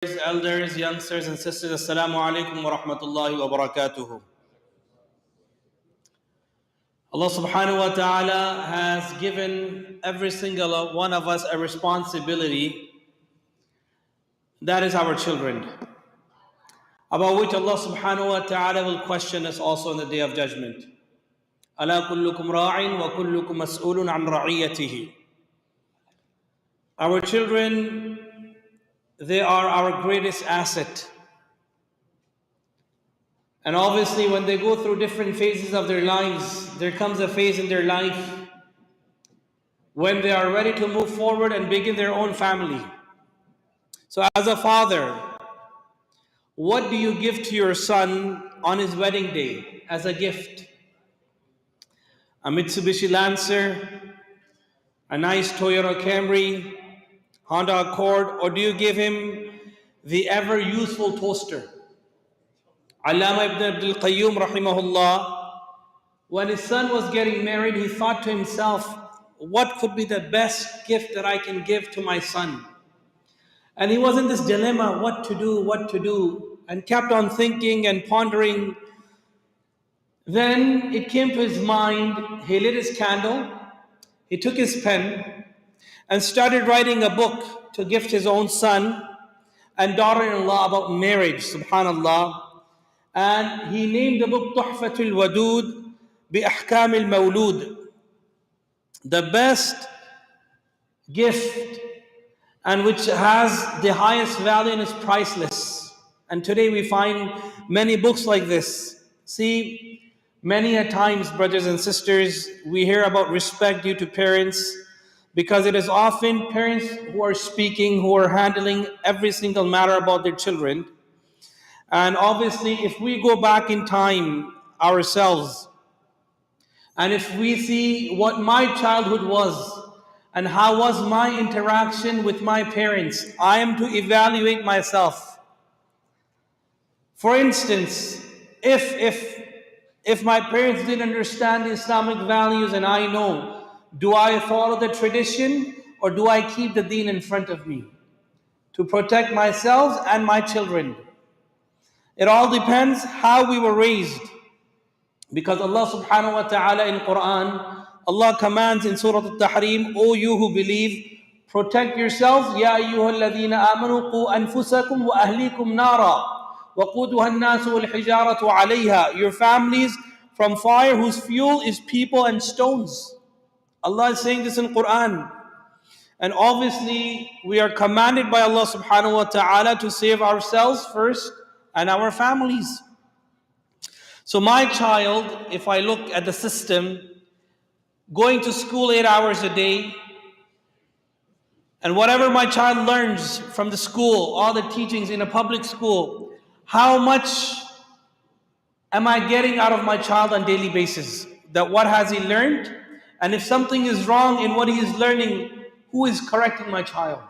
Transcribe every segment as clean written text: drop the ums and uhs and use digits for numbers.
Elders, youngsters and sisters, Assalamu alaikum wa rahmatullahi wa barakatuhu. Allah subhanahu wa ta'ala has given every single one of us a responsibility. That is our children, about which Allah subhanahu wa ta'ala will question us also on the day of judgment. Ala kullukum ra'in wa kullukum mas'ulun an ra'iyatihi. Our children, they are our greatest asset. And obviously when they go through different phases of their lives, there comes a phase in their life when they are ready to move forward and begin their own family. So as a father, what do you give to your son on his wedding day as a gift? A Mitsubishi Lancer, a nice Toyota Camry, Honda Accord, or do you give him the ever useful toaster? Allama ibn Abdul Qayyum rahimahullah, when his son was getting married, he thought to himself, what could be the best gift that I can give to my son? And he was in this dilemma, what to do, and kept on thinking and pondering. Then it came to his mind, he lit his candle, he took his pen, and started writing a book to gift his own son and daughter-in-law about marriage, subhanallah. And he named the book Tuhfatul Wadud bi Ahkam al-Mawlud. The best gift, and which has the highest value and is priceless. And today we find many books like this. See, many a times, brothers and sisters, we hear about respect due to parents, because it is often parents who are speaking, who are handling every single matter about their children. And obviously, if we go back in time ourselves, and if we see what my childhood was, and how was my interaction with my parents, I am to evaluate myself. For instance, if my parents didn't understand the Islamic values and I know, do I follow the tradition or do I keep the deen in front of me to protect myself and my children? It all depends how we were raised. Because Allah subhanahu wa ta'ala in Quran, Allah commands in Surah Al-Tahrim, O you who believe, protect yourselves. Ya ayyuhal ladhina amanu qu anfusakum wa ahlikum nara wa quduha an-nasu wal hijaratu alayha. Your families from fire whose fuel is people and stones. Allah is saying this in Quran. And obviously we are commanded by Allah subhanahu wa ta'ala to save ourselves first and our families. So my child, if I look at the system, going to school 8 hours a day, and whatever my child learns from the school, all the teachings in a public school, how much am I getting out of my child on a daily basis? That what has he learned? And if something is wrong in what he is learning, who is correcting my child?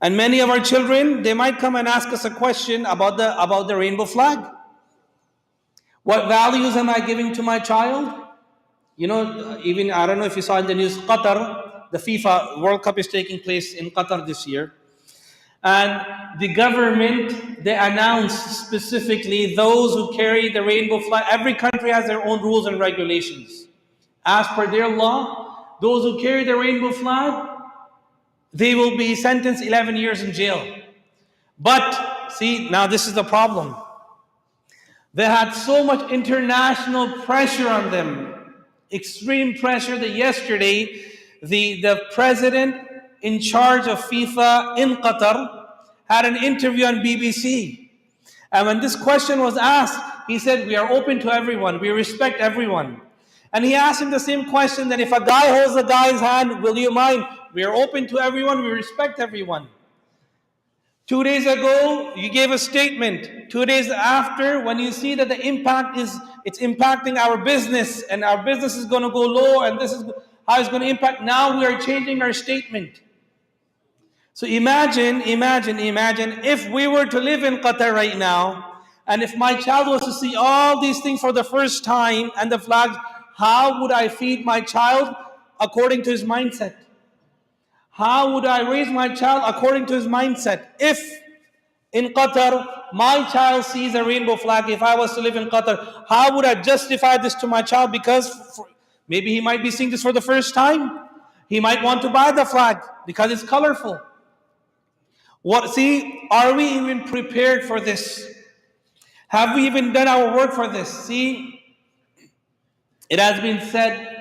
And many of our children, they might come and ask us a question about the rainbow flag. What values am I giving to my child? You know, even, I don't know if you saw in the news, Qatar, the FIFA World Cup is taking place in Qatar this year. And the government, they announced specifically those who carry the rainbow flag. Every country has their own rules and regulations. As per their law, those who carry the rainbow flag, they will be sentenced 11 years in jail. But, see, now this is the problem. They had so much international pressure on them, extreme pressure, that yesterday, the president in charge of FIFA in Qatar had an interview on BBC. And when this question was asked, he said, we are open to everyone, we respect everyone. And he asked him the same question, that if a guy holds a guy's hand, will you mind? We are open to everyone, we respect everyone. 2 days ago, you gave a statement. 2 days after, when you see that the impact it's impacting our business, and our business is going to go low, and this is how it's going to impact, now we are changing our statement. So imagine if we were to live in Qatar right now, and if my child was to see all these things for the first time, and the flags, how would I feed my child according to his mindset? How would I raise my child according to his mindset? If in Qatar, my child sees a rainbow flag, if I was to live in Qatar, how would I justify this to my child? Because maybe he might be seeing this for the first time. He might want to buy the flag because it's colorful. Are we even prepared for this? Have we even done our work for this? See, it has been said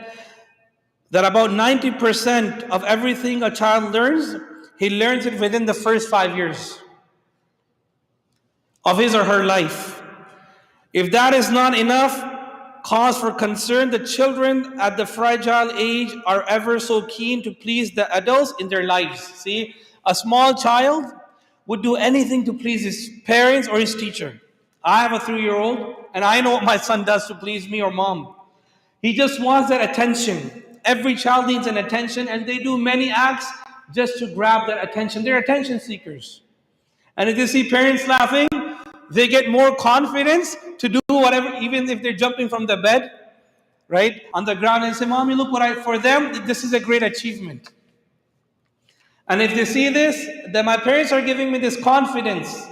that about 90% of everything a child learns, he learns it within the first 5 years of his or her life. If that is not enough cause for concern, the children at the fragile age are ever so keen to please the adults in their lives. See, a small child would do anything to please his parents or his teacher. I have a 3-year-old, and I know what my son does to please me or mom. He just wants that attention. Every child needs an attention, and they do many acts just to grab that attention. They're attention seekers. And if they see parents laughing, they get more confidence to do whatever, even if they're jumping from the bed, right, on the ground, and say, Mommy, look for them, this is a great achievement. And if they see this, that my parents are giving me this confidence,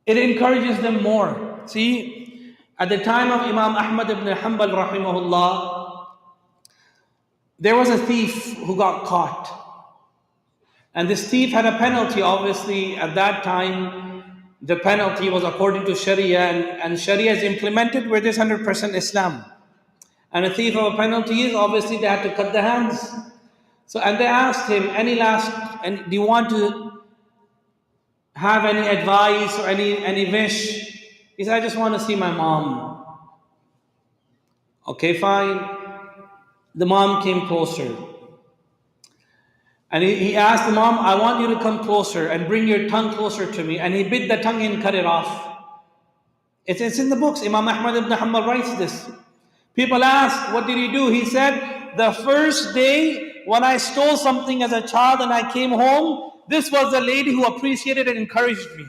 it encourages them more. See, at the time of Imam Ahmad ibn Hanbal rahimahullah, there was a thief who got caught. And this thief had a penalty. Obviously, at that time, the penalty was according to Sharia, and Sharia is implemented where there's 100% Islam. And a thief of a penalty is, obviously, they had to cut the hands. So, and they asked him, do you want to have any advice or any wish? He said, I just want to see my mom. Okay, fine. The mom came closer. And he asked the mom, I want you to come closer and bring your tongue closer to me. And he bit the tongue and cut it off. It's in the books. Imam Ahmad ibn Hanbal writes this. People ask, what did he do? He said, the first day when I stole something as a child and I came home, this was the lady who appreciated and encouraged me.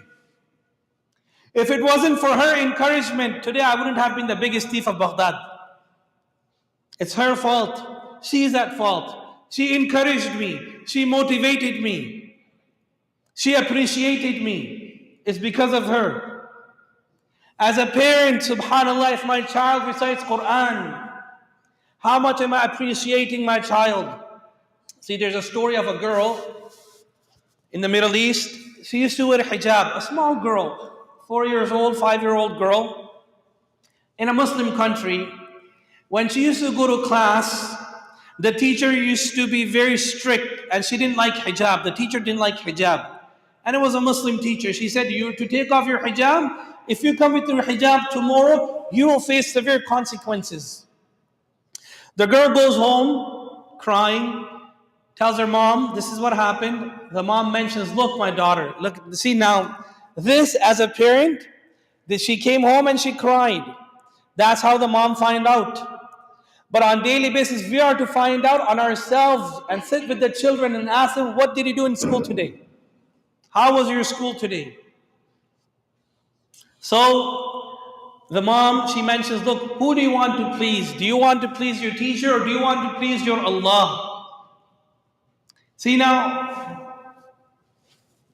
If it wasn't for her encouragement, today I wouldn't have been the biggest thief of Baghdad. It's her fault. She's at fault. She encouraged me. She motivated me. She appreciated me. It's because of her. As a parent, subhanAllah, if my child recites Quran, how much am I appreciating my child? See, there's a story of a girl in the Middle East. She used to wear hijab, a small girl, 4 years old, 5-year-old girl, in a Muslim country. When she used to go to class, the teacher used to be very strict, and she didn't like hijab. The teacher didn't like hijab. And it was a Muslim teacher. She said, you're to take off your hijab. If you come with your hijab tomorrow, you will face severe consequences. The girl goes home crying, tells her mom, this is what happened. The mom mentions, look, my daughter, look, see now, this as a parent, that she came home and she cried. That's how the mom find out. But on a daily basis, we are to find out on ourselves and sit with the children and ask them, what did you do in school today? How was your school today? So the mom, she mentions, look, who do you want to please? Do you want to please your teacher or do you want to please your Allah? See now,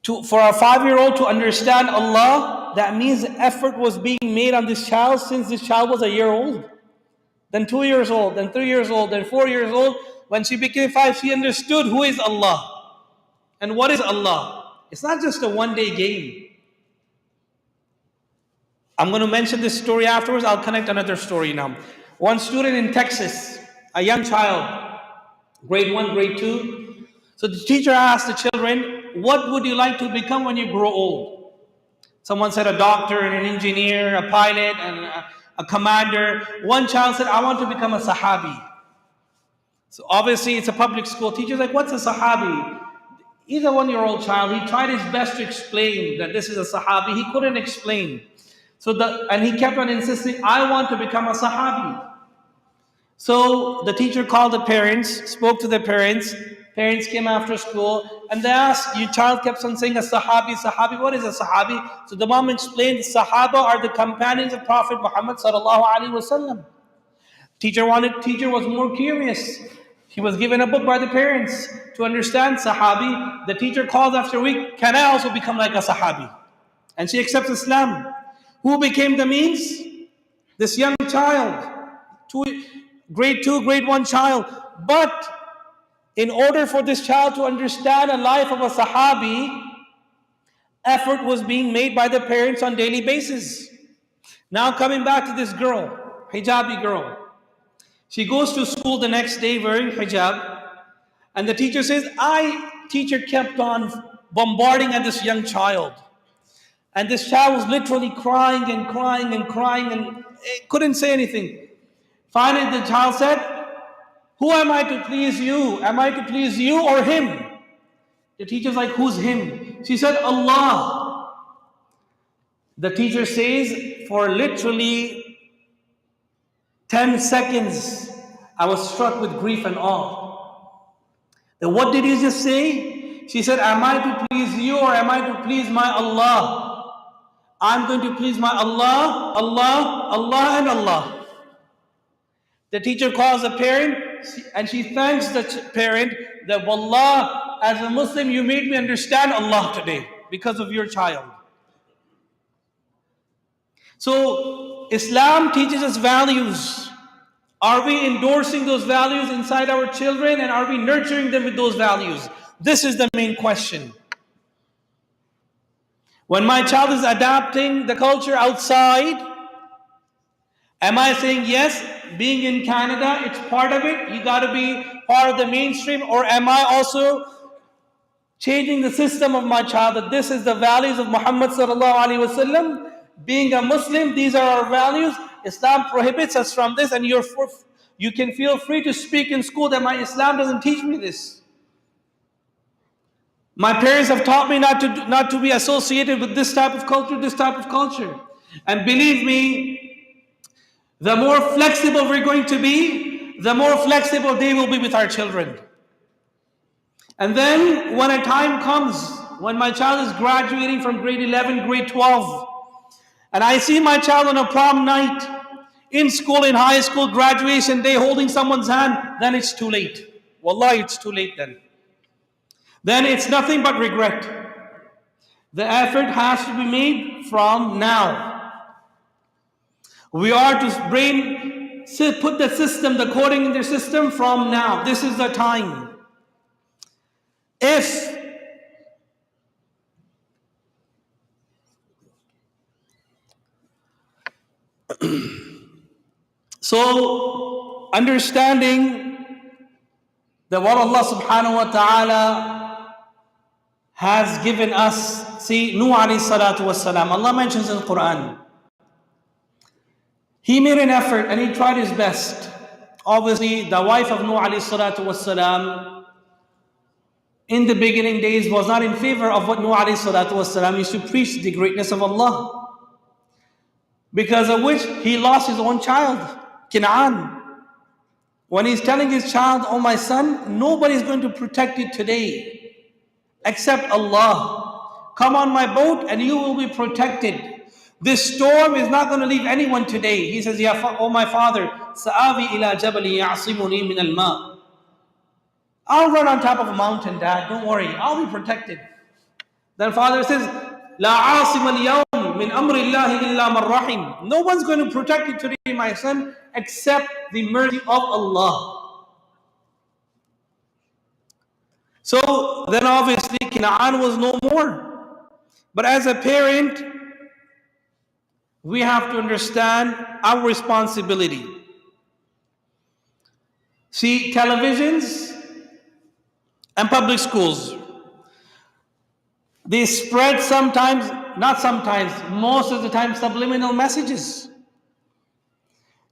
for a 5-year-old to understand Allah, that means effort was being made on this child since this child was a year old. Then 2 years old, then 3 years old, then 4 years old. When she became 5, she understood who is Allah and what is Allah. It's not just a one-day game. I'm going to mention this story afterwards. I'll connect another story now. One student in Texas, a young child, grade 1, grade 2. So the teacher asked the children, what would you like to become when you grow old? Someone said a doctor and an engineer, a pilot and a commander. One child said, I want to become a Sahabi. So obviously it's a public school. Teacher's like, what's a Sahabi? He's a 1-year-old child. He tried his best to explain that this is a Sahabi. He couldn't explain. And he kept on insisting, I want to become a Sahabi. So the teacher called the parents, spoke to the parents. Parents came after school and they asked, your child kept on saying a Sahabi, Sahabi, what is a Sahabi? So the mom explained, Sahaba are the companions of Prophet Muhammad sallallahu alaihi wasallam. Teacher was more curious. He was given a book by the parents to understand Sahabi. The teacher calls after a week, can I also become like a Sahabi? And she accepts Islam. Who became the means? This young child, grade 2, grade 1 child. But in order for this child to understand the life of a Sahabi, effort was being made by the parents on daily basis. Now coming back to this girl, hijabi girl. She goes to school the next day wearing hijab, and the teacher says, teacher kept on bombarding at this young child. And this child was literally crying and crying and crying and couldn't say anything. Finally, the child said, who am I to please you? Am I to please you or him? The teacher's like, who's him? She said, Allah. The teacher says, for literally 10 seconds, I was struck with grief and awe. Then what did he just say? She said, am I to please you or am I to please my Allah? I'm going to please my Allah, Allah, Allah, and Allah. The teacher calls the parent and she thanks the parent that, Wallah, as a Muslim, you made me understand Allah today because of your child. So, Islam teaches us values. Are we endorsing those values inside our children, and are we nurturing them with those values? This is the main question. When my child is adapting the culture outside, am I saying, yes, being in Canada, it's part of it, you got to be part of the mainstream, or am I also changing the system of my child, that this is the values of Muhammad sallallahu alaihi wasallam? Being a Muslim, these are our values. Islam prohibits us from this, and you can feel free to speak in school that my Islam doesn't teach me this. My parents have taught me not to be associated with this type of culture, And believe me, the more flexible we're going to be, the more flexible they will be with our children. And then when a time comes, when my child is graduating from grade 11, grade 12, and I see my child on a prom night, in school, in high school, graduation day, holding someone's hand, then it's too late. Wallahi, it's too late then. Then it's nothing but regret. The effort has to be made from now. We are to put the system, the coding in the system from now. This is the time. So, understanding that what Allah subhanahu wa ta'ala has given us. See, Nuh alayhi salatu wassalam, Allah mentions in the Quran, he made an effort and he tried his best. Obviously, the wife of Nuh alayhi salatu wassalam, in the beginning days, was not in favor of what Nuh alayhi salatu wassalam used to preach, the greatness of Allah. Because of which he lost his own child, Canaan. When he's telling his child, oh my son, nobody's going to protect you today except Allah. Come on my boat and you will be protected. This storm is not going to leave anyone today. He says, oh my father, Sa'avi ila jabali ya'asimuni min al-ma. I'll run on top of a mountain, Dad. Don't worry. I'll be protected. Then father says, La asim al-yawm min amri Allahi illa man rahim. No one's going to protect you today, my son, except the mercy of Allah. So then obviously Canaan was no more. But as a parent, we have to understand our responsibility. See, televisions and public schools, they spread sometimes, not sometimes, most of the time, subliminal messages.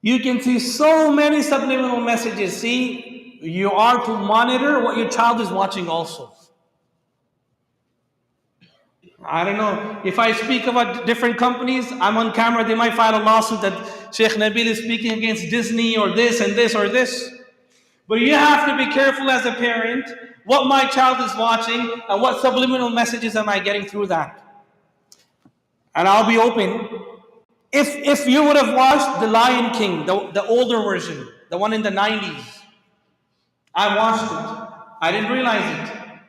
You can see so many subliminal messages. See, you are to monitor what your child is watching also. I don't know, if I speak about different companies, I'm on camera, they might file a lawsuit that Sheikh Nabil is speaking against Disney or this and this or this. But you have to be careful as a parent, what my child is watching and what subliminal messages am I getting through that. And I'll be open. If you would have watched The Lion King, the older version, the one in the 90s, I watched it. I didn't realize it.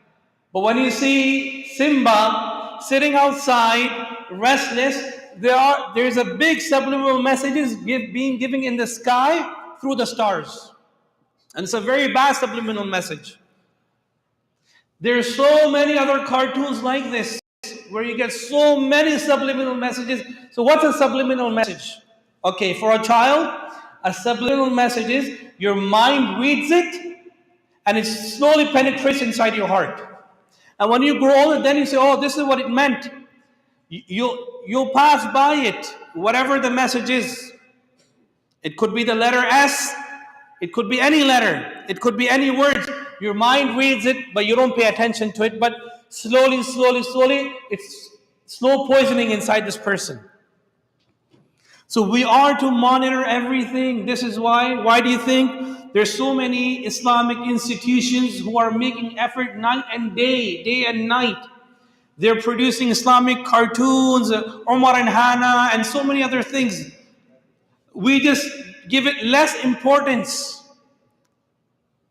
But when you see Simba sitting outside, restless, there's a big subliminal messages being given in the sky through the stars. And it's a very bad subliminal message. There's so many other cartoons like this where you get so many subliminal messages. So what's a subliminal message? Okay, for a child, a subliminal message is your mind reads it and it slowly penetrates inside your heart. And when you grow older, then you say, oh, this is what it meant. You'll pass by it, whatever the message is. It could be the letter S. It could be any letter. It could be any word. Your mind reads it, but you don't pay attention to it. But slowly, it's slow poisoning inside this person. So we are to monitor everything. This is why. Why do you think there's so many Islamic institutions who are making effort night and day and night? They're producing Islamic cartoons, Omar and Hannah, and so many other things. We just give it less importance.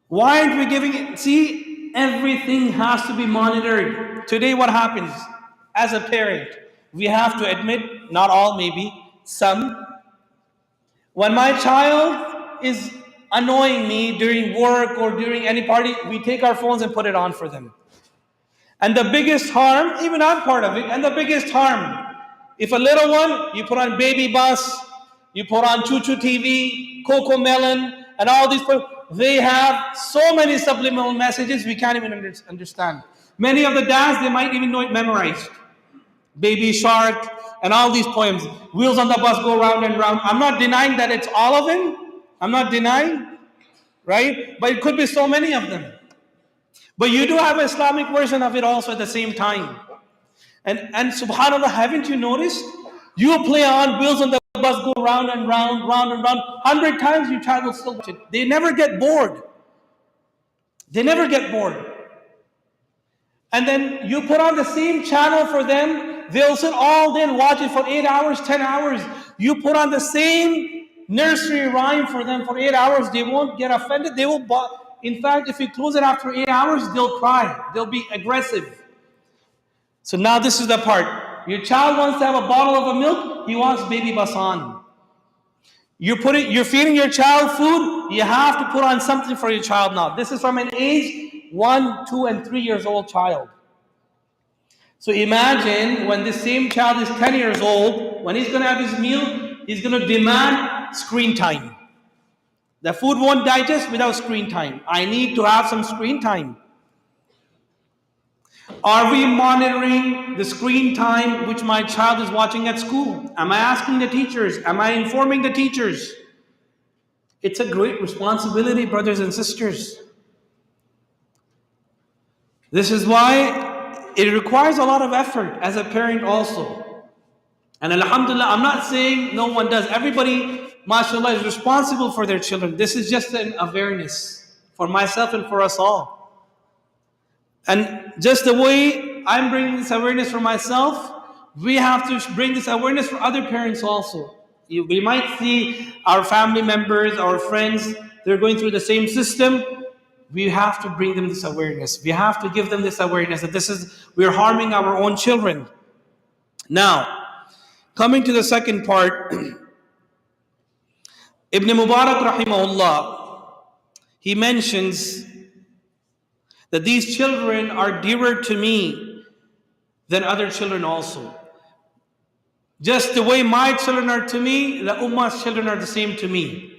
Why aren't we giving it? See, everything has to be monitored. Today, what happens? As a parent, we have to admit, not all, maybe, some. When my child is annoying me during work or during any party, we take our phones and put it on for them. And the biggest harm, even I'm part of it, and the biggest harm, if a little one, you put on Baby Bus, you put on Choo Choo TV, Coco Melon, and all these, they have so many subliminal messages we can't even understand. Many of the dads, they might even know it memorized. Baby Shark, and all these poems. Wheels on the bus go round and round. I'm not denying that it's all of them. I'm not denying, right? But it could be so many of them. But you do have an Islamic version of it also at the same time. And subhanAllah, haven't you noticed? You play on Wheels on the bus go round and round, round and round. 100 times your child will still watch it. They never get bored. They never get bored. And then you put on the same channel for them. They'll sit all day and watch it for 8 hours, 10 hours. You put on the same nursery rhyme for them for 8 hours. They won't get offended. They will. In fact, if you close it after 8 hours, they'll cry. They'll be aggressive. So now this is the part. Your child wants to have a bottle of a milk. He wants Baby Bus on. You're feeding your child food. You have to put on something for your child now. This is from an age 1, 2, and 3 years old child. So imagine when this same child is 10 years old, when he's going to have his meal, he's going to demand screen time. The food won't digest without screen time. I need to have some screen time. Are we monitoring the screen time which my child is watching at school? Am I asking the teachers? Am I informing the teachers? It's a great responsibility, brothers and sisters. This is why it requires a lot of effort as a parent also. And alhamdulillah, I'm not saying no one does. Everybody, mashallah, is responsible for their children. This is just an awareness for myself and for us all. And just the way I'm bringing this awareness for myself, we have to bring this awareness for other parents also. We might see our family members, our friends, they're going through the same system. We have to bring them this awareness. We have to give them this awareness that we're harming our own children. Now, coming to the second part, Ibn Mubarak rahimahullah, he mentions that these children are dearer to me than other children also. Just the way my children are to me, the Ummah's children are the same to me.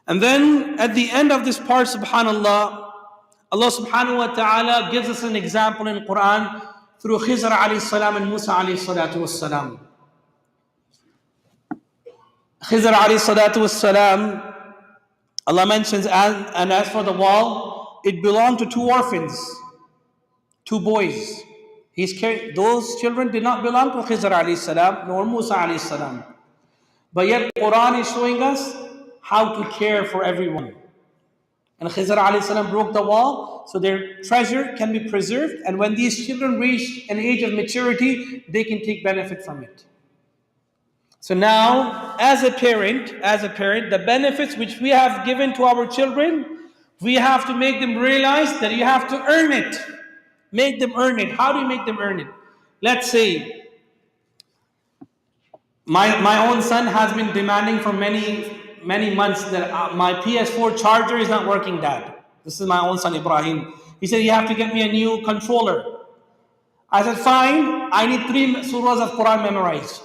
And then at the end of this part, subhanallah, Allah subhanahu wa ta'ala gives us an example in the Quran through Khizr alayhi salam and Musa alayhi salatu was salam. Khizr alayhi salatu was salam, Allah mentions, and as for the wall, it belonged to 2 orphans, 2 boys. Those children did not belong to Khizr alayhi salam nor Musa alayhi salam. But yet Quran is showing us how to care for everyone. And Khizr alayhi salam broke the wall so their treasure can be preserved, and when these children reach an age of maturity, they can take benefit from it. So now, as a parent, the benefits which we have given to our children, We have to make them realize that you have to earn it. Make them earn it. How do you make them earn it? Let's say my own son has been demanding for many months that my PS4 charger is not working, Dad. This is my own son, Ibrahim. He said, you have to get me a new controller. I said, fine. I need 3 surahs of Quran memorized.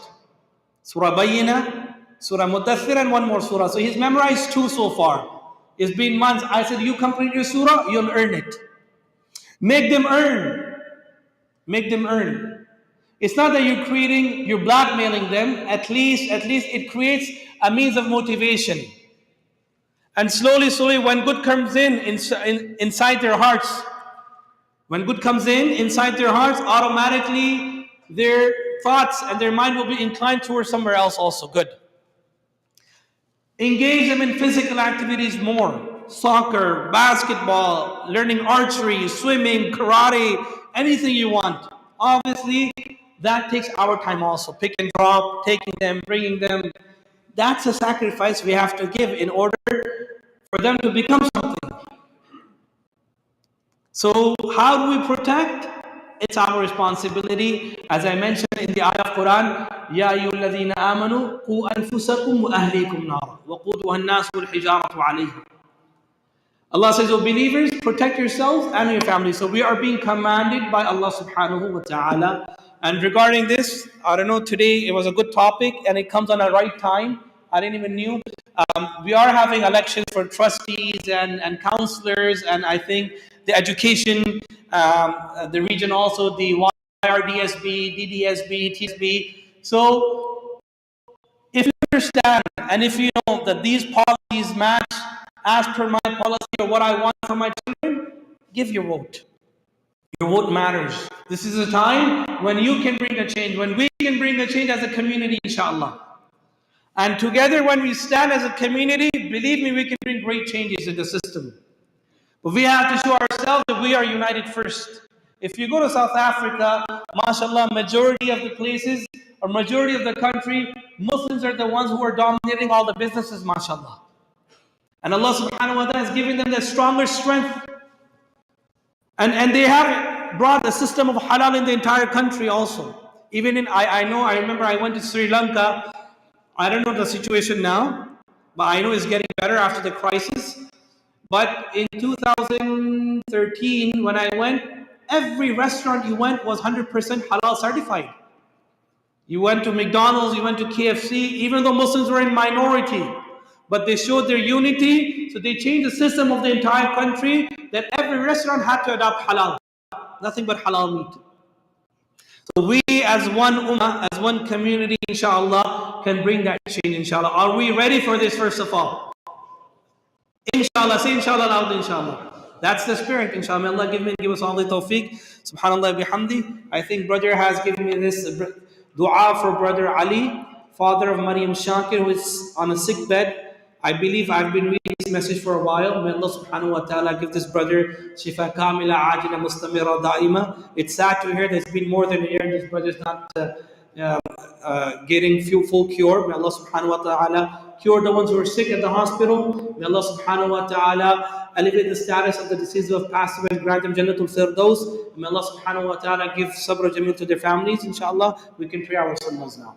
Surah Bayyina, Surah Mudaththir, and one more surah. So he's memorized 2 so far. It's been months. I said, you complete your surah, you'll earn it. Make them earn. Make them earn. It's not that you're blackmailing them. At least it creates a means of motivation. And slowly, when good comes inside their hearts, automatically their thoughts and their mind will be inclined towards somewhere else also. Good. Engage them in physical activities more. Soccer, basketball, learning archery, swimming, karate, anything you want. Obviously, that takes our time also. Pick and drop, taking them, bringing them. That's a sacrifice we have to give in order for them to become something. So how do we protect? It's our responsibility. As I mentioned in the ayah of Quran, يَا أَيُّهَا الَّذِينَ آمَنُوا قُوا أَنفُسَكُمْ وَأَهْلِيكُمْ نَارًا وَقُودُهَا النَّاسُ وَالْحِجَارَةُ عَلَيْهَا. Allah says, O believers, protect yourselves and your family. So we are being commanded by Allah subhanahu wa ta'ala. And regarding this, I don't know, today it was a good topic and it comes on a right time. I didn't even knew. We are having elections for trustees and counselors, and I think the education, the region also, the YRDSB, DDSB, TSB. So if you understand and if you know that these policies match as per my policy or what I want for my children, give your vote. Your vote matters. This is a time when you can bring a change, when we can bring a change as a community, inshallah. And together, when we stand as a community, believe me, we can bring great changes in the system. But we have to show ourselves that we are united first. If you go to South Africa, mashallah, majority of the places or majority of the country, Muslims are the ones who are dominating all the businesses, mashallah. And Allah subhanahu wa ta'ala has given them the stronger strength. And they have brought the system of halal in the entire country also. Even in, I remember I went to Sri Lanka. I don't know the situation now, but I know it's getting better after the crisis. But in 2013, when I went, every restaurant you went was 100% halal certified. You went to McDonald's, you went to KFC, even though Muslims were in minority. But they showed their unity, so they changed the system of the entire country that every restaurant had to adopt halal. Nothing but halal meat. So we as one ummah, as one community, inshallah, can bring that change, inshallah. Are we ready for this, first of all? Inshallah, say inshallah loud, inshallah. That's the spirit, inshallah. May Allah give us all the tawfiq. Subhanallah bihamdi. I think brother has given me this dua for brother Ali, father of Maryam Shakir, who is on a sick bed. I believe I've been reading this message for a while. May Allah subhanahu wa ta'ala give this brother shifa kamila ajila mustamira da'ima. It's sad to hear that it's been more than a year and this brother is not getting full cure. May Allah subhanahu wa ta'ala cure the ones who are sick at the hospital. May Allah subhanahu wa ta'ala elevate the status of the deceased who have passed away and grant them Jannatul Firdaus. May Allah subhanahu wa ta'ala give sabr jamil to their families. Inshallah, we can pray our sunnahs now.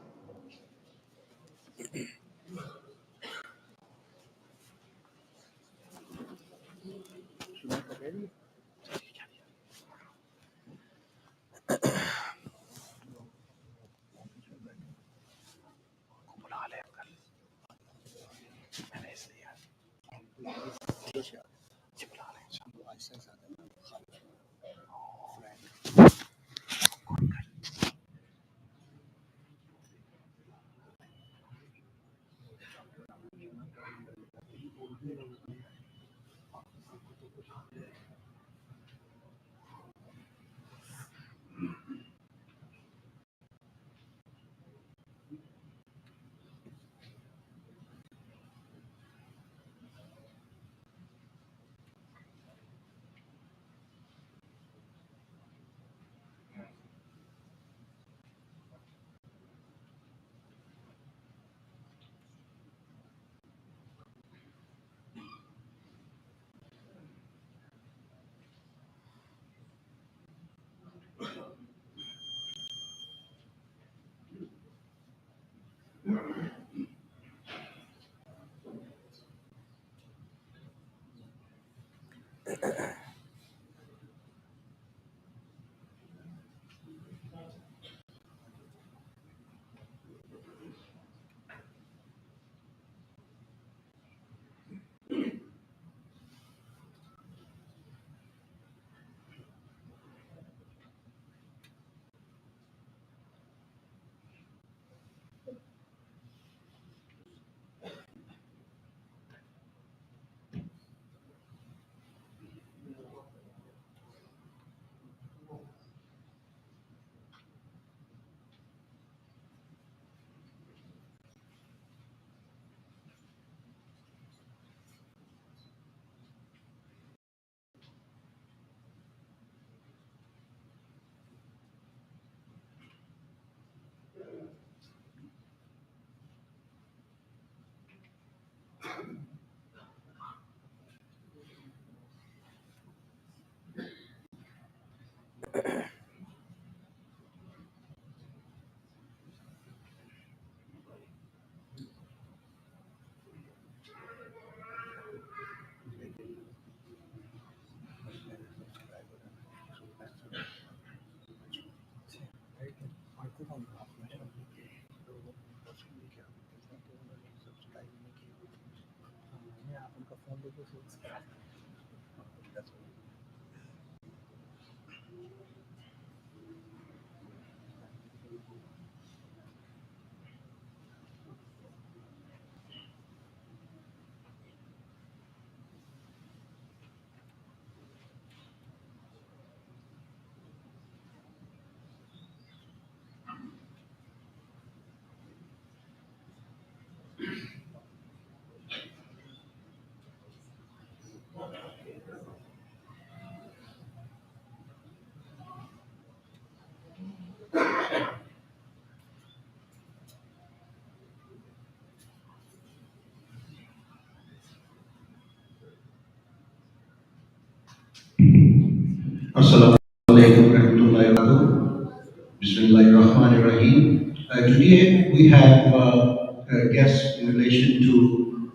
Assalamu alaikum warahmatullahi wabarakatuh. Bismillahirrahmanirrahim. Today we have a guest in relation to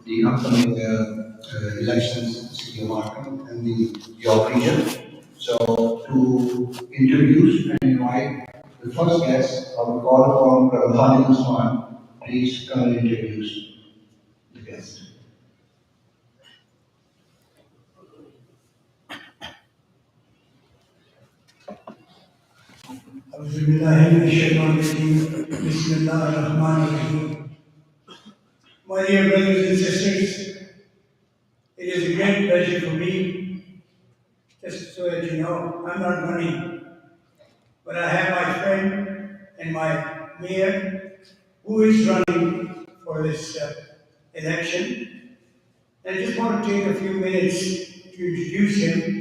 the upcoming elections in the city of Markham and the York region. So to introduce and invite the first guest, I will call upon Brother Khalid Usman. Please come and introduce the guest. أعوذ بالله من الشيطان الرجيم بسم الله الرحمن الرحيم. My dear brothers and sisters, it is a great pleasure for me, just so that you know, I'm not running, but I have my friend and my mayor who is running for this election. And I just want to take a few minutes to introduce him.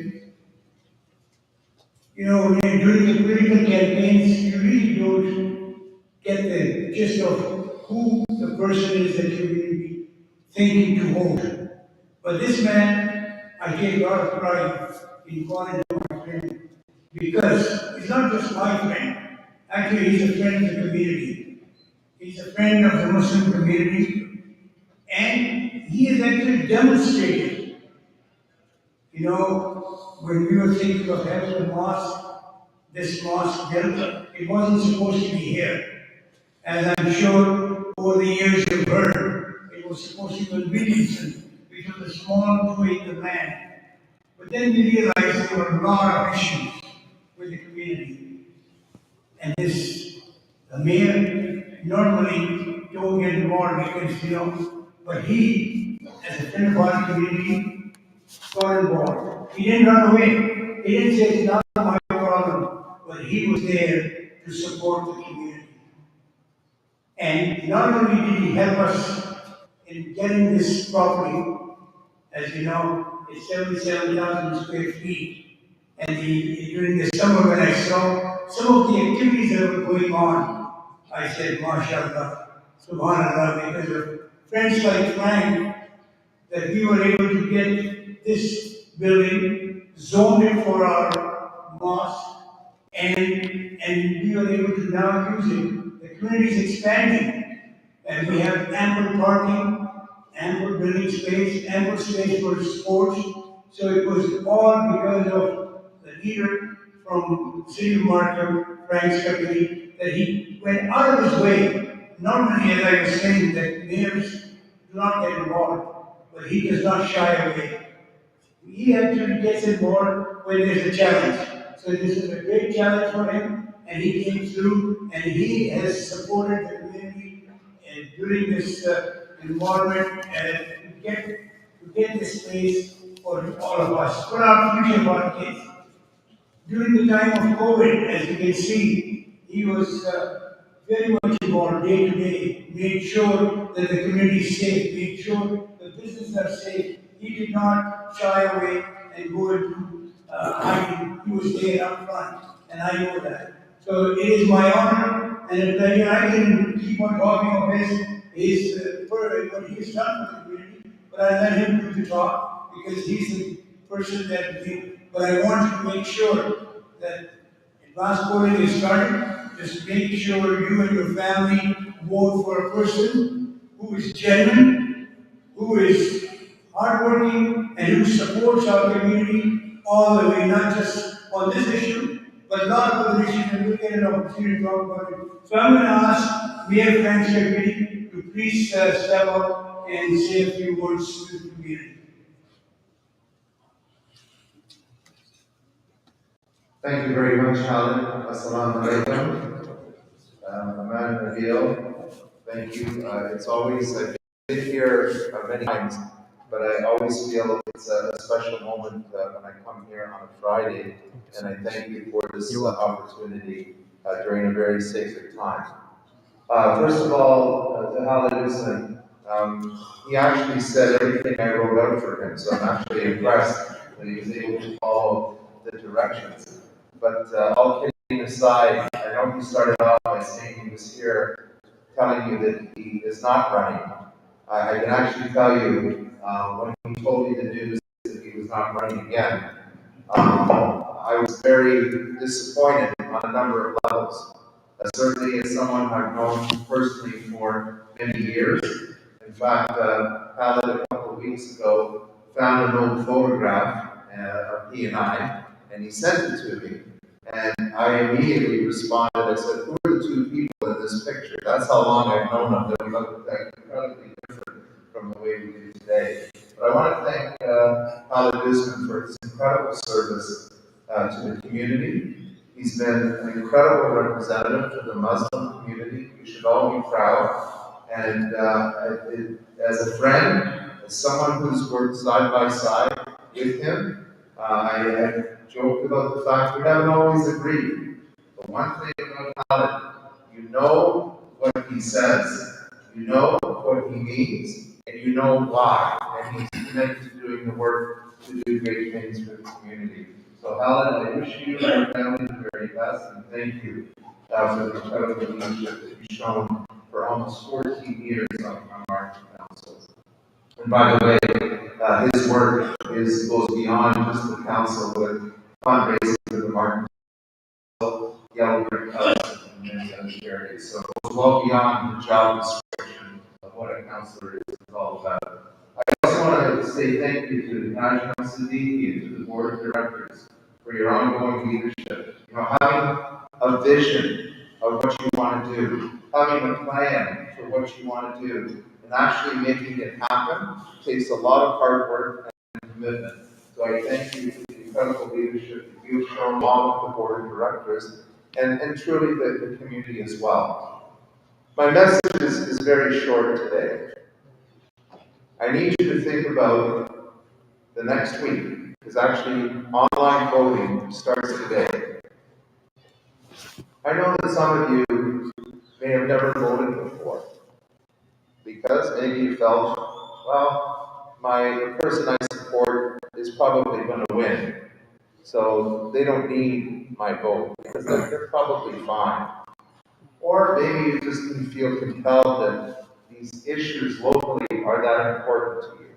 You know, when you're doing the political campaigns, you really don't get the gist of who the person is that you're going to be thinking to vote. But this man, I take a lot of pride in calling him my friend because he's not just my friend. Actually, he's a friend of the community. He's a friend of the Muslim community, and he has actually demonstrated. You know, when we were thinking of having a mosque, this mosque built, it wasn't supposed to be here. As I'm sure over the years you've heard, it was supposed to be in Williamson, which was a small 2-acre land. But then we realized there were a lot of issues with the community. And this, the mayor normally don't get involved because, you know, but he, as a friend of our community, got involved. He didn't run away. He didn't say it's not my problem, but he was there to support the community. And not only did he help us in getting this property, as you know, it's 77,000 square feet. And during the summer when I saw some of the activities that were going on, I said, MashaAllah, Subhanallah, because of friends like Frank, that we were able to get this building zoned it for our mosque, and we were able to now use it. The community is expanding, and we have ample parking, ample building space, ample space for sports. So it was all because of the leader from the city of Markham, Frank Scappelli, that he went out of his way. Normally, as I was saying, that mayors do not get involved, but he does not shy away. He actually gets involved when there's a challenge. So this is a great challenge for him, and he came through, and he has supported the community during this involvement to get this space for all of us, for our future, for our kids. During the time of COVID, as you can see, he was very much involved day to day, made sure that the community is safe, made sure the businesses are safe. He did not shy away and go into hiding. He was there up front, and I know that. So it is my honor and a pleasure. I can keep on talking of what he has done for the community, but I let him do the talk because he's the person that we. But I want to make sure that advanced voting is started. Just make sure you and your family vote for a person who is genuine, who is hardworking, and who supports our community all the way, not just on this issue, but a lot of other issues, and we'll get an opportunity to talk about it. So I'm going to ask Mayor Frank Scappelli to please step up and say a few words to the community. Thank you very much, Khalid. Assalamu alaikum. Aman Nabil, thank you. It's always, I've been here many times, but I always feel it's a special moment when I come here on a Friday, and I thank you for this opportunity during a very sacred time. First of all, to Khalid Usman, he actually said everything I wrote out for him, so I'm actually impressed that he was able to follow the directions. But all kidding aside, I know he started off by saying he was here telling you that he is not running. I can actually tell you, when he told me the news that he was not running again, I was very disappointed on a number of levels. Certainly, as someone I've known personally for many years. In fact, Khaled a couple of weeks ago found an old photograph of he and he sent it to me. And I immediately responded. I said, "Who are the two people in this picture?" That's how long I've known them. They look incredibly different from the way we do today. But I want to thank Khalid Usman for his incredible service to the community. He's been an incredible representative for the Muslim community. We should all be proud. And as a friend, as someone who's worked side by side with him, I joked about the fact we haven't always agreed. But one thing about Khalid, you know what he says, you know what he means, and you know why. And he's committed to doing the work to do great things for the community. So, Helen, I wish you and your family the very best, and thank you for the incredible leadership that you've shown for almost 14 years on our council. And by the way, his work goes beyond just the council, but fundraising for the Martin Yellow Brick House and many other charities. So it goes well beyond the job description of what a counselor is all about. I also want to say thank you to National Siddiqui and to the board of directors for your ongoing leadership. You know, having a vision of what you want to do, having a plan for what you want to do, and actually making it happen takes a lot of hard work and commitment. So I thank you for the incredible leadership that you've shown along with the board of directors and truly the community as well. My message is very short today. I need you to think about the next week, because actually online voting starts today. I know that some of you may have never voted before, because maybe you felt, well, my person I support is probably going to win, so they don't need my vote, because they're probably fine. Or maybe you just didn't feel compelled that these issues locally are that important to you.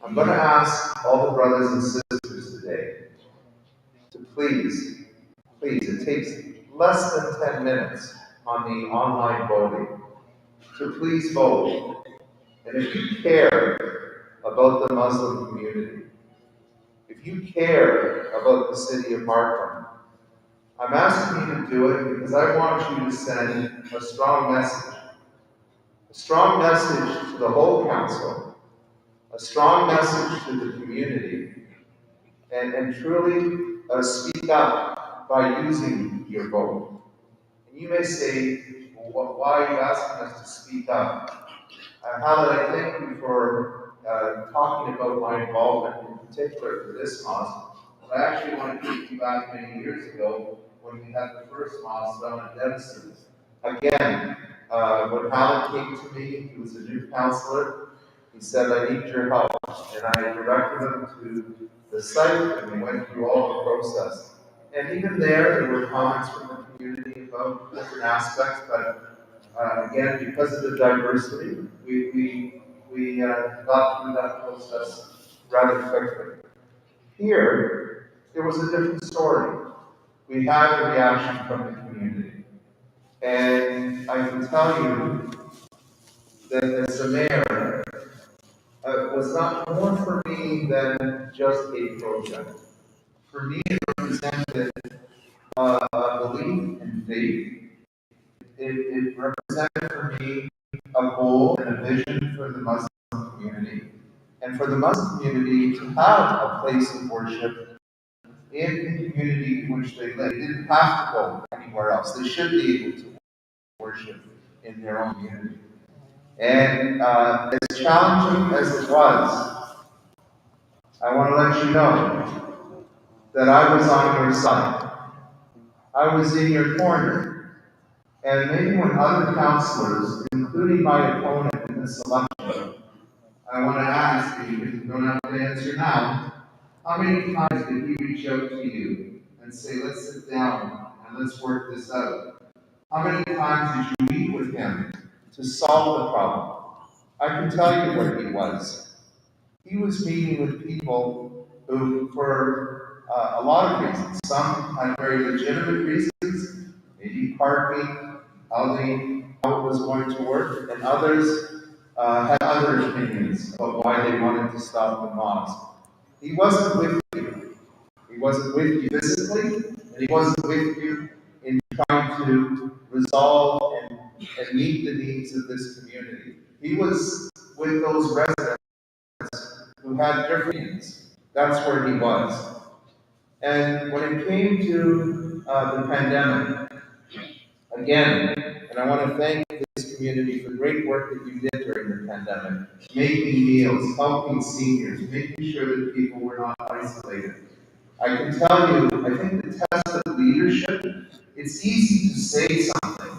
I'm going to ask all the brothers and sisters today to please, it takes less than 10 minutes on the online voting, to please vote. And if you care about the Muslim community, if you care about the city of Markham, I'm asking you to do it because I want you to send a strong message. A strong message to the whole council, a strong message to the community, and truly speak up by using your vote. And you may say, well, why are you asking us to speak up? How did I thank you for talking about my involvement in particular for this mosque? But I actually want to take you back many years ago when we had the first mosque down in Denison. Again, when Howard came to me, he was a new counselor. He said, "I need your help." And I directed him to the site, and we went through all the process. And even there were comments from the community about different aspects, but again, because of the diversity, we got through that process rather quickly. Here, it was a different story. We had a reaction from the community. And I can tell you that as the mayor, was not more for me than just a project. For me, it represented a belief in faith. It represented for me a goal and a vision for the Muslim community. And for the Muslim community to have a place of worship in the community in which they live. They didn't have to go anywhere else. They should be able to worship in their own community. And as challenging as it was, I want to let you know that I was on your side. I was in your corner. And maybe when other counselors, including my opponent in this election, I want to ask you, because you don't have to answer now, how many times did he reach out to you and say, let's sit down and let's work this out? How many times did you meet with him to solve the problem? I can tell you where he was. He was meeting with people who, for a lot of reasons, some had very legitimate reasons, maybe parking, how it was going to work, and others had other opinions about why they wanted to stop the mosque. He wasn't with you. He wasn't with you physically, and he wasn't with you in trying to resolve and meet the needs of this community. He was with those residents who had different needs. That's where he was. And when it came to the pandemic, again, and I want to thank this community for the great work that you did during the pandemic, making meals, helping seniors, making sure that people were not isolated. I can tell you, I think the test of leadership, it's easy to say something.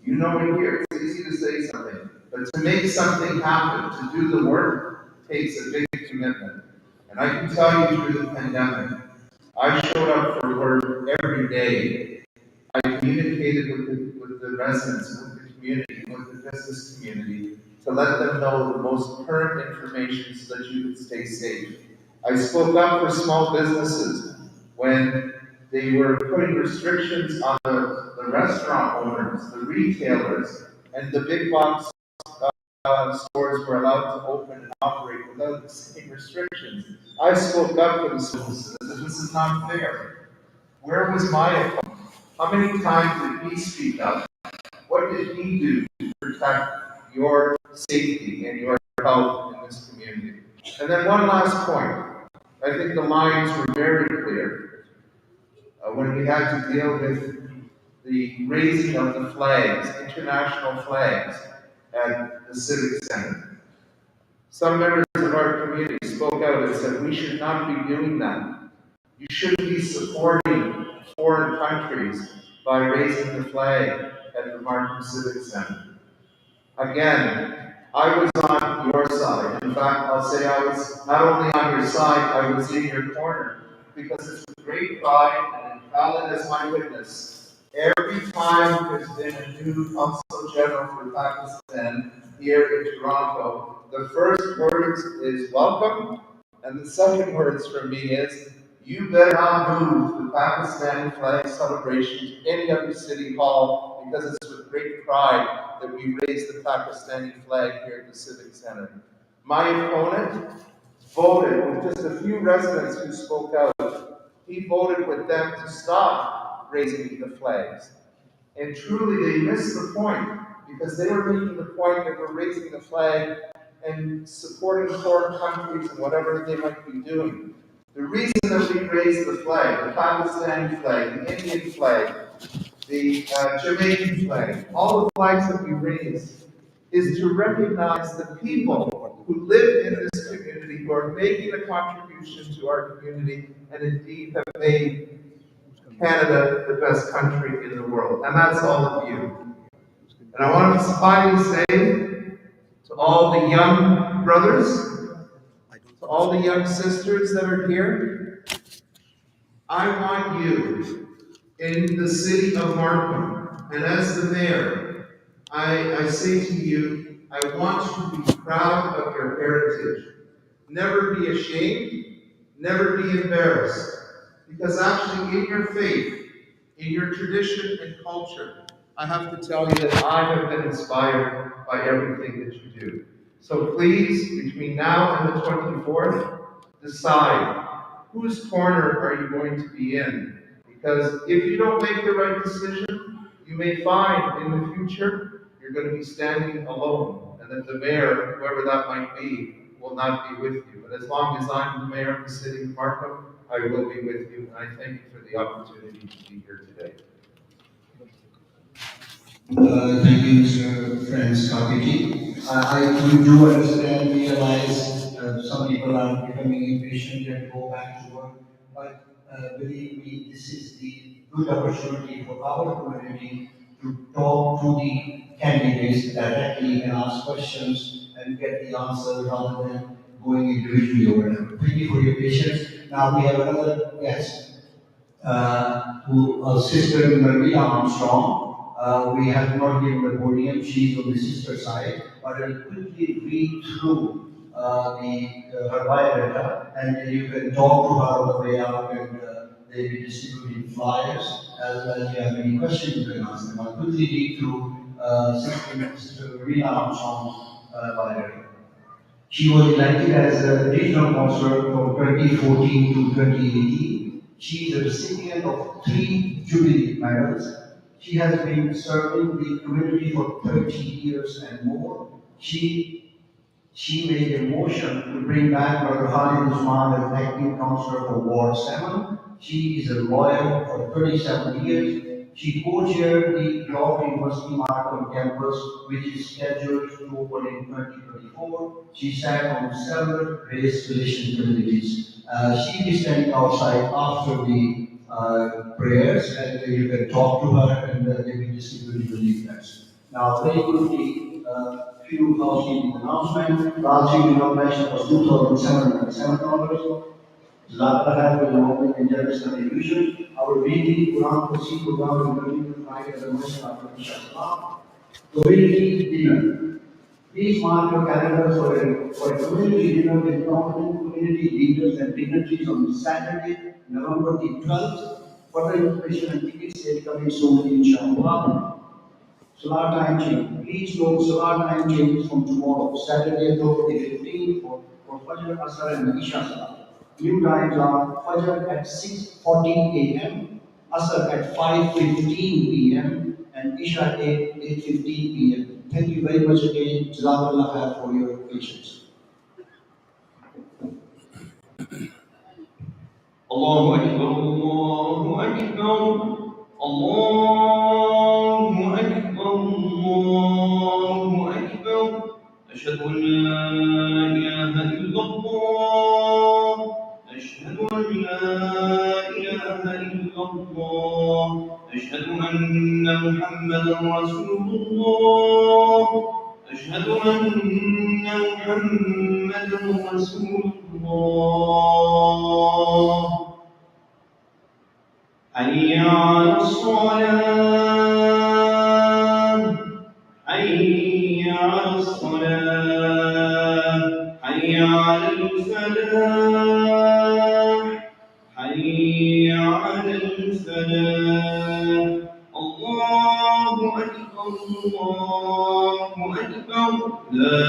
You know it here, it's easy to say something. But to make something happen, to do the work, takes a big commitment. And I can tell you through the pandemic, I showed up for work every day. I communicated with the residents, with the community, with the business community, to let them know the most current information so that you could stay safe. I spoke up for small businesses when they were putting restrictions on the restaurant owners, the retailers, and the big box stores were allowed to open and operate without the same restrictions. I spoke up for the businesses. This is not fair. Where was my opponent? How many times did he speak up? What did he do to protect your safety and your health in this community? And then one last point. I think the lines were very clear when we had to deal with the raising of the flags, international flags, at the Civic Center. Some members of our community spoke out and said, we should not be doing that. You shouldn't be supporting foreign countries by raising the flag at the Markham Civic Center. Again, I was on your side. In fact, I'll say I was not only on your side, I was in your corner, because it's with great pride and valid as my witness. Every time there's been a new Consul General for Pakistan here in Toronto, the first words is welcome, and the second words from me is, you better not move the Pakistani flag celebration to any other city hall, because it's with great pride that we raise the Pakistani flag here at the Civic Center. My opponent voted with just a few residents who spoke out. He voted with them to stop raising the flags. And truly, they missed the point, because they were making the point that we're raising the flag and supporting foreign countries and whatever they might be doing. The reason that we raise the flag, the Pakistani flag, the Indian flag, the Jamaican flag, all the flags that we raise, is to recognize the people who live in this community, who are making a contribution to our community, and indeed have made Canada the best country in the world. And that's all of you. And I want to finally say to all the young brothers, to all the young sisters that are here, I want you in the city of Markham, and as the mayor, I say to you, I want you to be proud of your heritage. Never be ashamed, never be embarrassed, because actually in your faith, in your tradition and culture, I have to tell you that I have been inspired by everything that you do. So please, between now and the 24th, decide whose corner are you going to be in. Because if you don't make the right decision, you may find in the future you're going to be standing alone, and that the mayor, whoever that might be, will not be with you. But as long as I'm the mayor of the city of Markham, I will be with you, and I thank you for the opportunity to be here today. Thank you, Mr. Franz Kapiti. We do understand, realize some people are becoming impatient and go back to work, but believe me, this is the good opportunity for our community to talk to the candidates directly and ask questions and get the answers rather than going individually or whatever. Thank you for your patience. Now we have another guest Sister Maria Armstrong. We have not given the podium, she's on the sister side, but I'll quickly read through her biodata, and you can talk to her on the way out, and they'll be distributing flyers. As well as you have any questions, you can ask them. I'll quickly read through Sister Maria Armstrong's biodata. She was elected as a regional counselor from 2014 to 2018. She is a recipient of 3 Jubilee medals. She has been serving the community for 30 years and more. She made a motion to bring back Brother Khalid Usman as acting counselor for Ward 7. She is a lawyer for 37 years. She co-chaired the York University Markham campus, which is scheduled to open in 2024. She sat on several race relations committees. She is standing outside after the prayers, and you can talk to her, and they will distribute the leaflets. Now, very quickly, few housekeeping announcements. Last year, denomination was $2,707. Zlata had with an open and generous contribution. Our weekly Quran Kursi program will continue tonight as a mission after Isha Salah. Community dinner. Please mark your calendars for a community dinner with prominent community leaders and dignitaries on Saturday, November the 12th. Further information and tickets will coming soon, inshallah. Salah time change. Please note Salah time change from tomorrow, Saturday, October the 15th for Fajr, Asr and Isha Salah. New times are Fajr at 6:40 a.m., Asr at 5:15 p.m. and Isha at 8:15 p.m. Thank you very much again, Jazakallah khair, for your patience. الله أكبر الله أكبر الله أكبر الله أكبر أشهد أن لا إله إلا الله أشهد أن لا إله إلا الله أشهد أن محمدا رسول الله أشهد أن محمدا رسول الله حي على الصلاة حي على الصلاة حي على الفلاح حي على الفلاح الله أكبر الله أكبر لا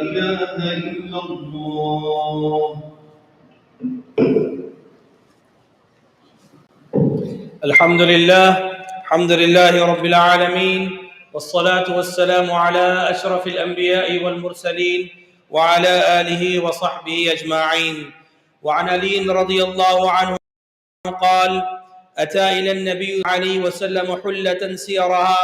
إله إلا الله الحمد لله رب العالمين والصلاة والسلام على أشرف الأنبياء والمرسلين وعلى آله وصحبه أجمعين. وعن علي رضي الله عنه قال: أتى إلى النبي عليه وسلم حلة سيرها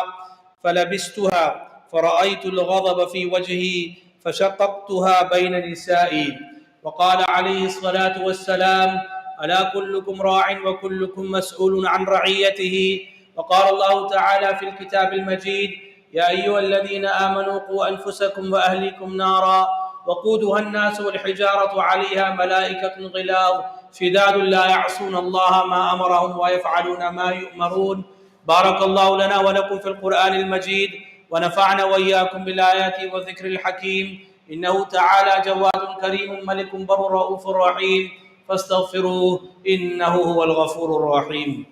فلبستها فرأيت الغضب في وجهي فشققتها بين نسائي. وقال عليه الصلاة والسلام: ألا كلكم راع وكلكم مسؤول عن رعيته. وقال الله تعالى في الكتاب المجيد: يا أيها الذين آمنوا قوا أنفسكم وأهليكم نارا وقودها الناس والحجارة عليها ملائكة غلاظ شداد لا يعصون الله ما أمرهم ويفعلون ما يؤمرون. بارك الله لنا ولكم في القرآن المجيد ونفعنا وإياكم بالآيات والذكر الحكيم. إنه تعالى جواد كريم ملك بر رؤوف رحيم فاستغفروه إنه هو الغفور الرحيم.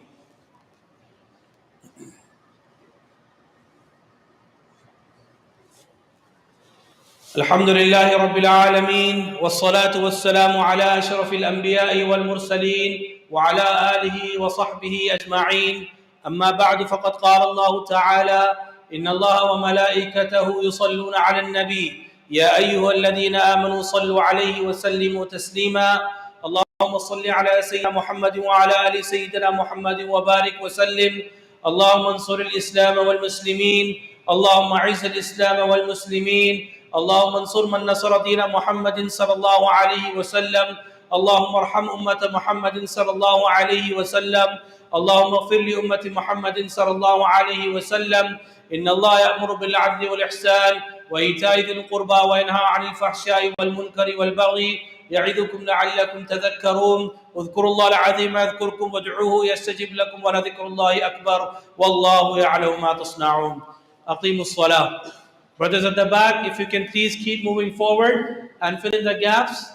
الحمد لله رب العالمين والصلاة والسلام على أشرف الأنبياء والمرسلين وعلى آله وصحبه أجمعين. أما بعد، فقد قال الله تعالى: إن الله وملائكته يصلون على النبي يا أيها الذين آمنوا صلوا عليه وسلموا تسليما. اللهم صل على سيدنا محمد وعلى آل سيدنا محمد وبارك وسلم. اللهم انصر الإسلام والمسلمين. اللهم أعز الإسلام والمسلمين. اللهم انصر من نصر دين محمد صلى الله عليه وسلم. اللهم ارحم أمة محمد صلى الله عليه وسلم. اللهم اغفر لأمة محمد صلى الله عليه وسلم. إن الله يأمر بالعدل والإحسان وإيتاء ذي القربى وينهى عن الفحشاء والمنكر والبغي يعظكم لعلكم تذكرون. اذكروا الله العظيم يذكركم وادعوه يستجب لكم ولذكر الله أكبر والله يعلم ما تصنعون. أقيموا الصلاة. Brothers at the back, if you can please keep moving forward and fill in the gaps.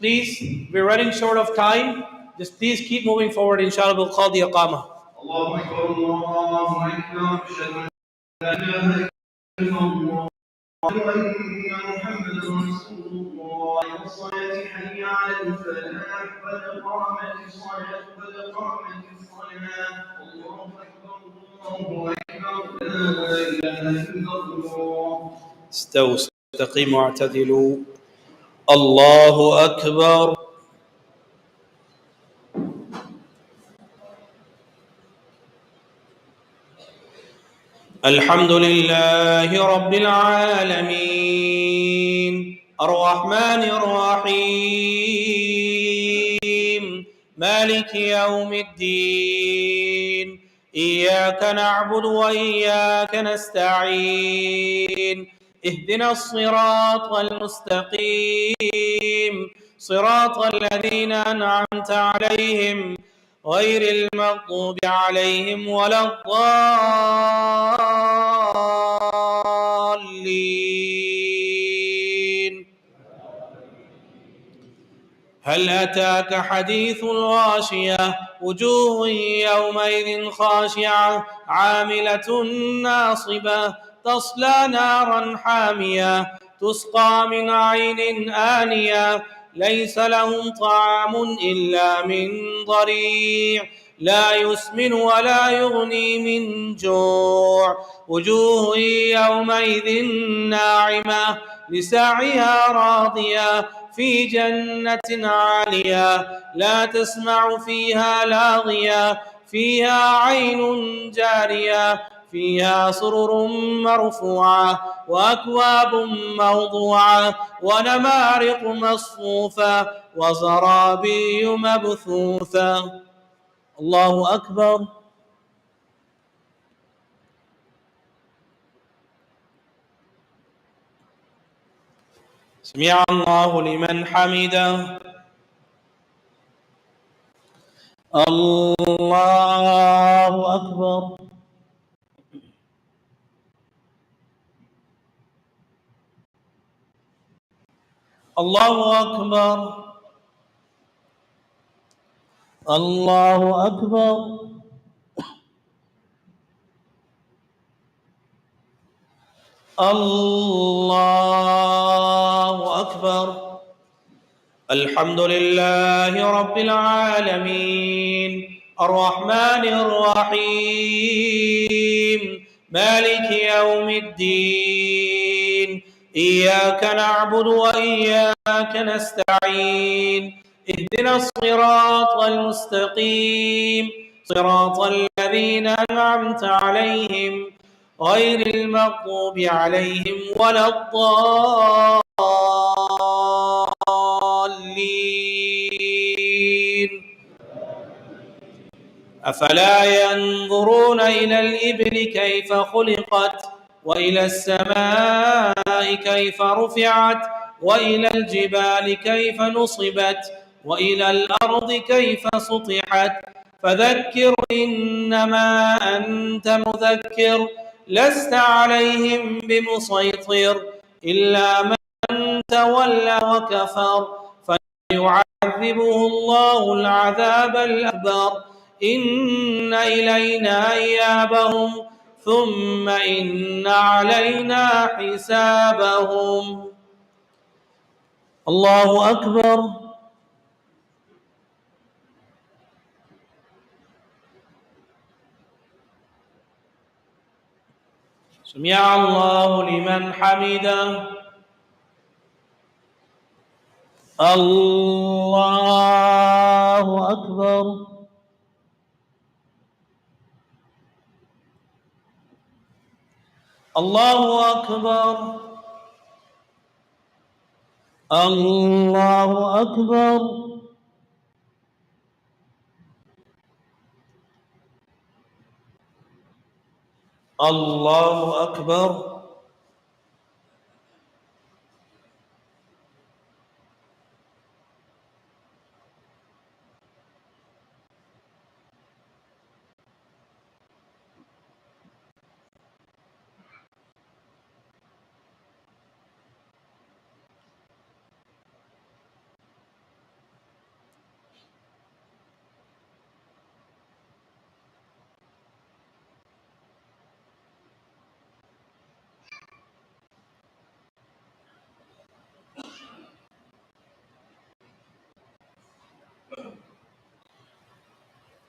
Please, we're running short of time. Just please keep moving forward. Inshallah, we'll call the Iqamah. الله أكبر الله أكبر أشهد أن لا إله إلا الله أشهد أن محمدا رسول الله والصلاة حي على الفلاح قد قامت الصلاة قد قامت الصلاة الله أكبر الله أكبر لا إله إلا الله. استووا استقيموا واعتدلوا. الله أكبر. الحمد لله رب العالمين الرحمن الرحيم مالك يوم الدين إياك نعبد وإياك نستعين اهدنا الصراط المستقيم صراط الذين أنعمت عليهم غير المغضوب عليهم ولا الضالين. هل أتاك حديث الغاشية وجوه يومئذ خاشعة عاملة ناصبة تصلى نارا حامية تسقى من عين آنية ليس لهم طعام إلا من ضريع لا يسمن ولا يغني من جوع وجوه يومئذ ناعمة لسعيها راضية في جنة عالية لا تسمع فيها لاغية فيها عين جارية فيها سرر مرفوعة وأكواب موضوعة ونمارق مصفوفة وزرابي مبثوثة. الله أكبر. سمع الله لمن حمده. الله أكبر. الله أكبر. الله أكبر. الله أكبر. الحمد لله رب العالمين الرحمن الرحيم مالك يوم الدين إياك نعبد وإياك نستعين اهدنا الصراط المستقيم صراط الذين أنعمت عليهم غير المغضوب عليهم ولا الضالين. أفلا ينظرون إلى الإبل كيف خلقت وإلى السماء كيف رفعت وإلى الجبال كيف نصبت وإلى الأرض كيف سطحت فذكر إنما أنت مذكر لست عليهم بمسيطر إلا من تولى وكفر فيعذبه الله العذاب الأكبر إن إلينا إيابهم ثم إن علينا حسابهم. الله أكبر. سمع الله لمن حمده. الله الله أكبر. الله أكبر. الله أكبر.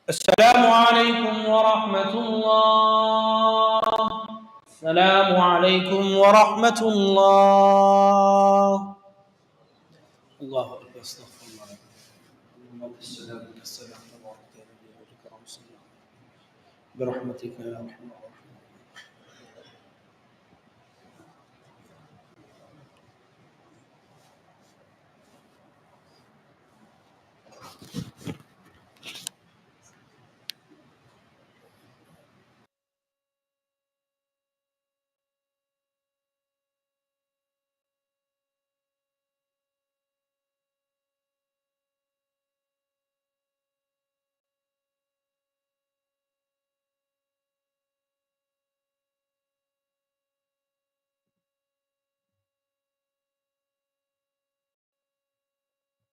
السلام عليكم ورحمة الله. السلام عليكم ورحمة الله. الله أكبر. استغفر الله. اللهم السلام لك السلام تبارك يا نبي وجهك برحمتك يا أرحم الراحمين.